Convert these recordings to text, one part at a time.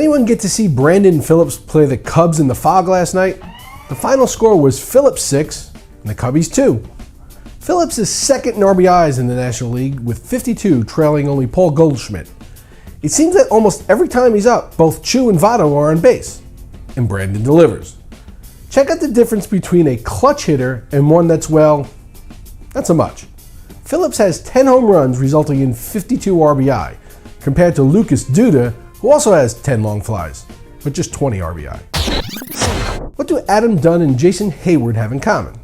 Anyone get to see Brandon Phillips play the Cubs in the Fog last night? The final score was Phillips 6 and the Cubbies 2. Phillips is second in RBIs in the National League with 52, trailing only Paul Goldschmidt. It seems that almost every time he's up, both Chu and Votto are on base, and Brandon delivers. Check out the difference between a clutch hitter and one that's, well, not so much. Phillips has 10 home runs resulting in 52 RBI, compared to Lucas Duda, who also has 10 long flies, but just 20 RBI. What do Adam Dunn and Jason Heyward have in common?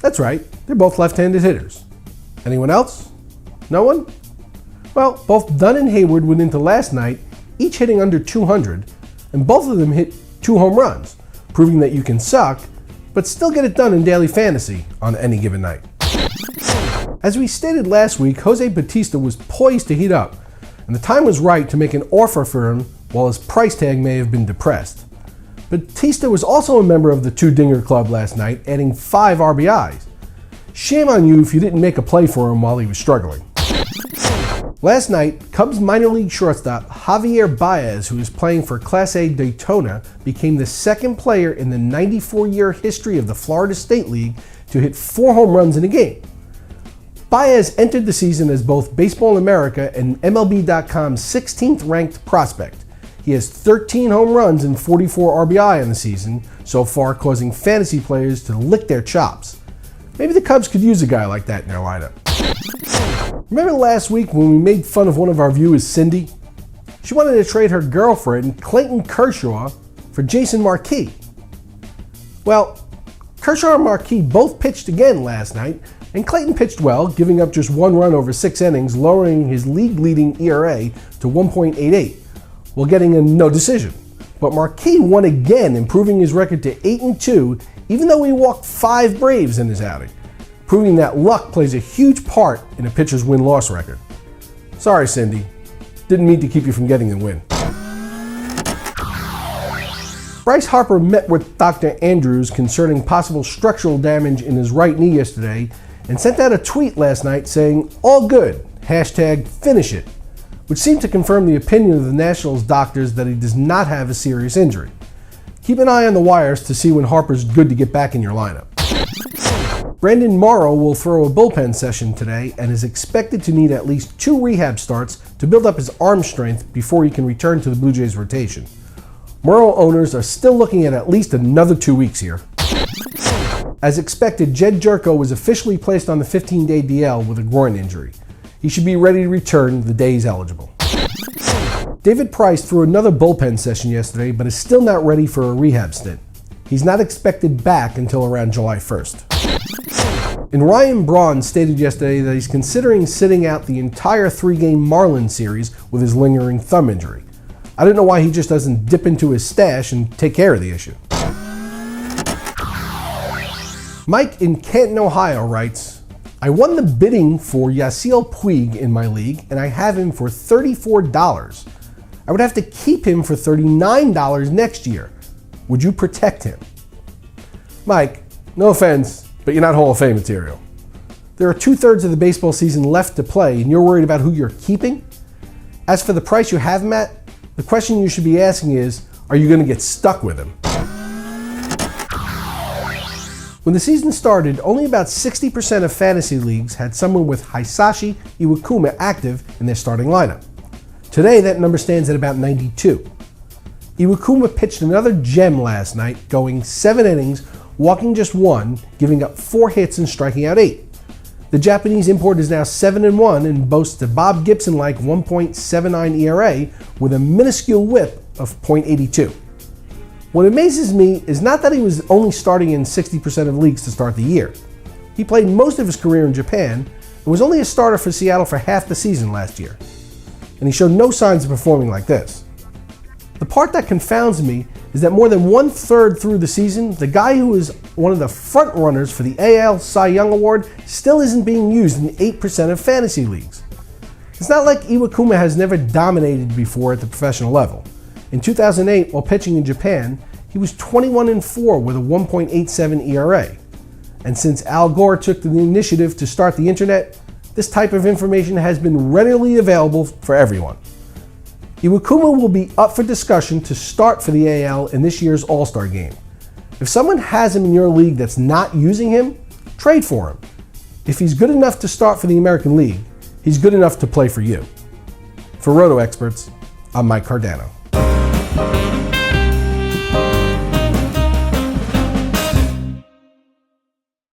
That's right, they're both left-handed hitters. Anyone else? No one? Well, both Dunn and Heyward went into last night, each hitting under 200, and both of them hit 2 home runs, proving that you can suck, but still get it done in daily fantasy on any given night. As we stated last week, Jose Bautista was poised to heat up, and the time was right to make an offer for him while his price tag may have been depressed. Bautista was also a member of the two-dinger club last night, adding 5 RBIs. Shame on you if you didn't make a play for him while he was struggling. Last night, Cubs minor league shortstop Javier Baez, who is playing for Class A Daytona, became the second player in the 94-year history of the Florida State League to hit 4 home runs in a game. Baez entered the season as both Baseball America and MLB.com's 16th ranked prospect. He has 13 home runs and 44 RBI in the season so far, causing fantasy players to lick their chops. Maybe the Cubs could use a guy like that in their lineup. Remember last week when we made fun of one of our viewers, Cindy? She wanted to trade her girlfriend, Clayton Kershaw, for Jason Marquis. Well, Kershaw and Marquis both pitched again last night, and Clayton pitched well, giving up just 1 run over 6 innings, lowering his league-leading ERA to 1.88, while getting a no decision. But Marquis won again, improving his record to 8-2, even though he walked 5 Braves in his outing, proving that luck plays a huge part in a pitcher's win-loss record. Sorry, Cindy. Didn't mean to keep you from getting the win. Bryce Harper met with Dr. Andrews concerning possible structural damage in his right knee yesterday and sent out a tweet last night saying, "All good, #finish it," which seemed to confirm the opinion of the Nationals doctors that he does not have a serious injury. Keep an eye on the wires to see when Harper's good to get back in your lineup. Brandon Morrow will throw a bullpen session today and is expected to need at least 2 rehab starts to build up his arm strength before he can return to the Blue Jays rotation. Morrow owners are still looking at least another 2 weeks here. As expected, Jed Gyorko was officially placed on the 15-day DL with a groin injury. He should be ready to return the day he's eligible. David Price threw another bullpen session yesterday, but is still not ready for a rehab stint. He's not expected back until around July 1st. And Ryan Braun stated yesterday that he's considering sitting out the entire 3-game Marlins series with his lingering thumb injury. I don't know why he just doesn't dip into his stash and take care of the issue. Mike in Canton, Ohio writes, "I won the bidding for Yasiel Puig in my league, and I have him for $34. I would have to keep him for $39 next year. Would you protect him?" Mike, no offense, but you're not Hall of Fame material. There are 2/3 of the baseball season left to play, and you're worried about who you're keeping? As for the price you have him at, the question you should be asking is, are you going to get stuck with him? When the season started, only about 60% of fantasy leagues had someone with Hisashi Iwakuma active in their starting lineup. Today, that number stands at about 92. Iwakuma pitched another gem last night, going 7 innings, walking just 1, giving up 4 hits and striking out 8. The Japanese import is now 7-1 and boasts a Bob Gibson-like 1.79 ERA with a minuscule whip of .82. What amazes me is not that he was only starting in 60% of leagues to start the year. He played most of his career in Japan and was only a starter for Seattle for half the season last year. And he showed no signs of performing like this. The part that confounds me is that more than 1/3 through the season, the guy who is one of the front runners for the AL Cy Young Award still isn't being used in 8% of fantasy leagues. It's not like Iwakuma has never dominated before at the professional level. In 2008, while pitching in Japan, he was 21-4 with a 1.87 ERA. And since Al Gore took the initiative to start the internet, this type of information has been readily available for everyone. Iwakuma will be up for discussion to start for the AL in this year's All-Star game. If someone has him in your league that's not using him, trade for him. If he's good enough to start for the American League, he's good enough to play for you. For RotoExperts, I'm Mike Cardano.